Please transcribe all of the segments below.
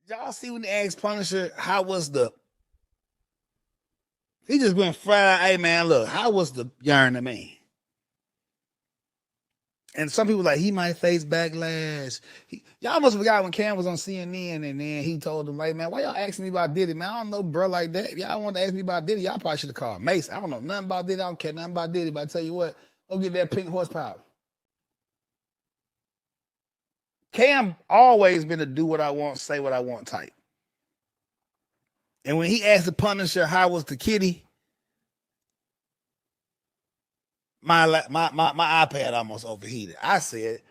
Y'all see when they asked Punisher, how was the, he just went flat out, hey man, look, how was the yarn to me? And some people like he might face backlash. Y'all must have forgot when Cam was on CNN and then he told them, like, man, why y'all asking me about Diddy? Man, I don't know bro like that. If y'all want to ask me about Diddy, y'all probably should have called Mace. I don't know nothing about Diddy. I don't care nothing about Diddy, but I tell you what, go get that pink horsepower. Cam always been a do what I want, say what I want type. And when he asked the Punisher how was the kitty, my iPad almost overheated. I said,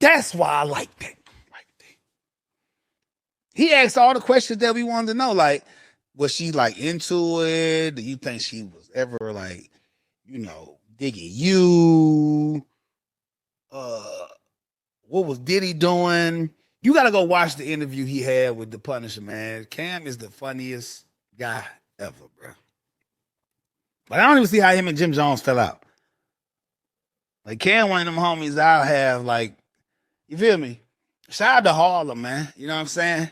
that's why I like that. Right there. He asked all the questions that we wanted to know. Like, was she like into it? Do you think she was ever like, digging you? Uh, what was Diddy doing? You got to go watch the interview he had with the Punisher, man. Cam is the funniest guy ever, bro. But I don't even see how him and Jim Jones fell out. Like Cam, one of them homies I'll have, like, you feel me? Shout out to Harlem, man. You know what I'm saying?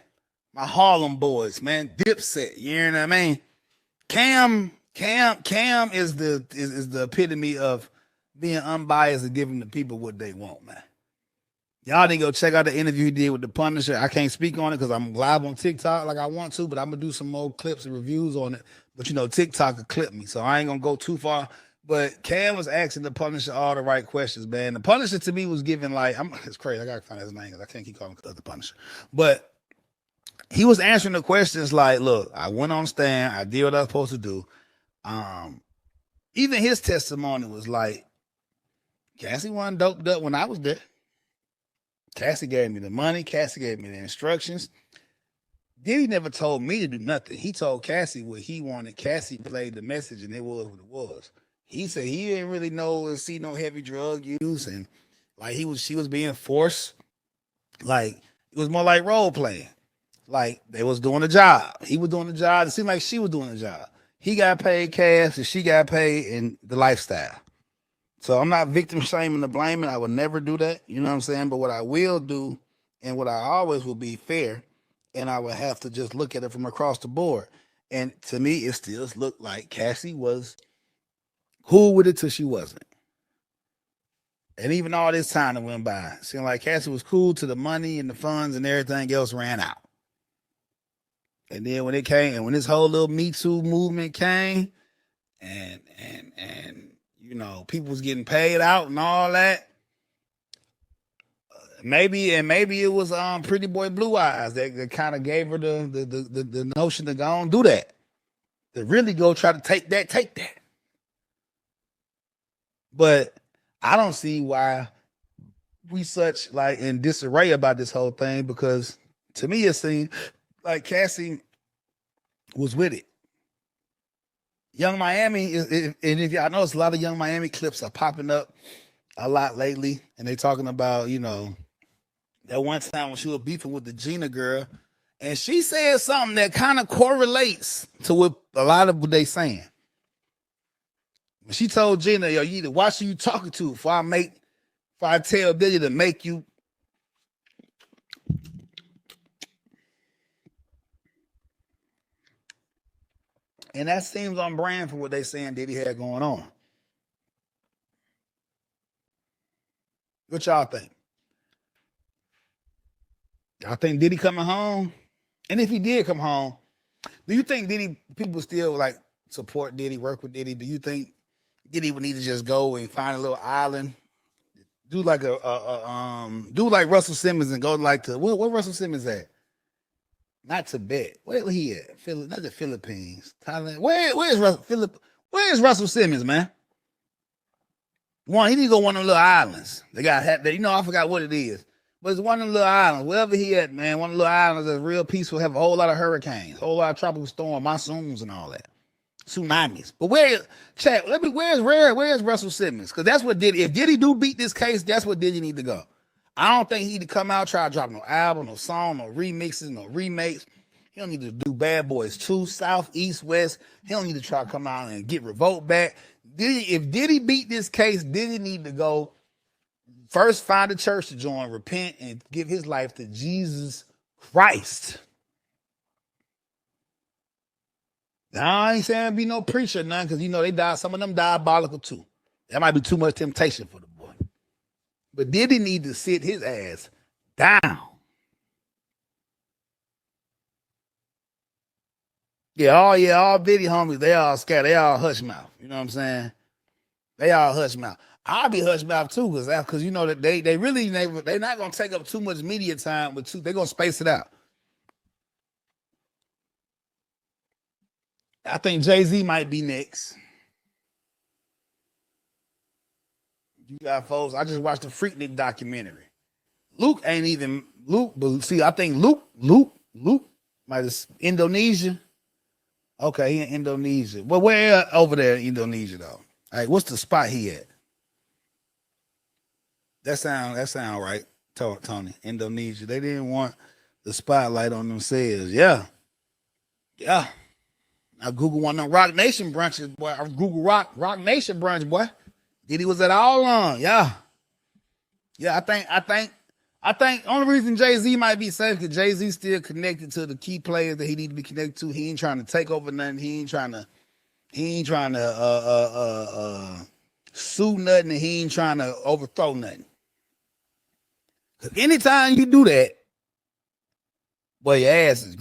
My Harlem boys, man. Dipset, you know what I mean? Cam is the epitome of being unbiased and giving the people what they want, man. Y'all didn't go check out the interview he did with the Punisher. I can't speak on it because I'm live on TikTok like I want to, but I'm gonna do some more clips and reviews on it. But TikTok could clip me, so I ain't gonna go too far. But Cam was asking the Punisher all the right questions, man. The Punisher to me was giving like, it's crazy. I gotta find his name because I can't keep calling him the Punisher. But he was answering the questions like, look, I went on stand, I did what I was supposed to do. Even his testimony was like, Cassie wasn't doped up when I was there. Cassie gave me the money. Cassie gave me the instructions. Diddy never told me to do nothing. He told Cassie what he wanted. Cassie played the message, and it was what it was. He said he didn't really know or see no heavy drug use, and like she was being forced. Like it was more like role playing. Like they was doing the job. He was doing the job. It seemed like she was doing the job. He got paid cash, and she got paid in the lifestyle. So I'm not victim shaming or blaming. I would never do that. You know what I'm saying? But what I will do, and what I always will be fair, and I would have to just look at it from across the board. And to me, it still looked like Cassie was cool with it till she wasn't. And even all this time that went by, it seemed like Cassie was cool till the money and the funds and everything else ran out. And then when it came, and when this whole little Me Too movement came, and people was getting paid out and all that. Maybe it was Pretty Boy Blue Eyes that kind of gave her the notion to go and do that. To really go try to take that. But I don't see why we such like in disarray about this whole thing, because to me it seemed like Cassie was with it. Young Miami and if y'all notice, a lot of Young Miami clips are popping up a lot lately, and they talking about that one time when she was beefing with the Gina girl, and she said something that kind of correlates to what a lot of what they saying. When she told Gina, yo, you either watch who you talking to before I tell Billy to make you. And that seems on brand for what they saying Diddy had going on. What y'all think? Y'all think Diddy coming home? And if he did come home, do you think Diddy people still like support Diddy, work with Diddy? Do you think Diddy would need to just go and find a little island, do like do like Russell Simmons and go like to what Russell Simmons at? Not Tibet. Where he at? Not the Philippines. Thailand. Where's Russell Simmons, man? He need to go one of the little islands. They got I forgot what it is. But it's one of the little islands. Wherever he at, man, one of the little islands that's real peaceful, have a whole lot of hurricanes, a whole lot of tropical storm, monsoons and all that. Tsunamis. But where's Russell Simmons? Because that's what Diddy, if Diddy do beat this case, that's what Diddy need to go. I don't think he need to come out, try to drop no album, no song, no remixes, no remakes. He don't need to do Bad Boys 2, South, East, West. He don't need to try to come out and get Revolt back. If Diddy beat this case, Diddy need to go first find a church to join, repent, and give his life to Jesus Christ. Now, I ain't saying be no preacher, none, because you know they die. Some of them diabolical too. That might be too much temptation for the boy. But Diddy need to sit his ass down. All Diddy homies, they all scared. They all hush mouth. You know what I'm saying? They all hush mouth. I'll be hush mouth too, because you know that they really they not gonna take up too much media time with two. They're gonna space it out. I think Jay-Z might be next. You got folks. I just watched the Freaknik documentary. Luke ain't even Luke, but see, I think Luke might have Indonesia. Okay, he in Indonesia. Well, where over there in Indonesia though? All right, what's the spot he at? That sound right, Tony. Indonesia. They didn't want the spotlight on themselves. Yeah, yeah. I Google one of them Rock Nation brunches, boy. I Google Rock Nation brunch, boy. Diddy was at all on. Yeah. Yeah, I think only reason Jay-Z might be safe because Jay-Z still connected to the key players that he need to be connected to. He ain't trying to take over nothing. He ain't trying to sue nothing, and he ain't trying to overthrow nothing. Cause anytime you do that, boy, your ass is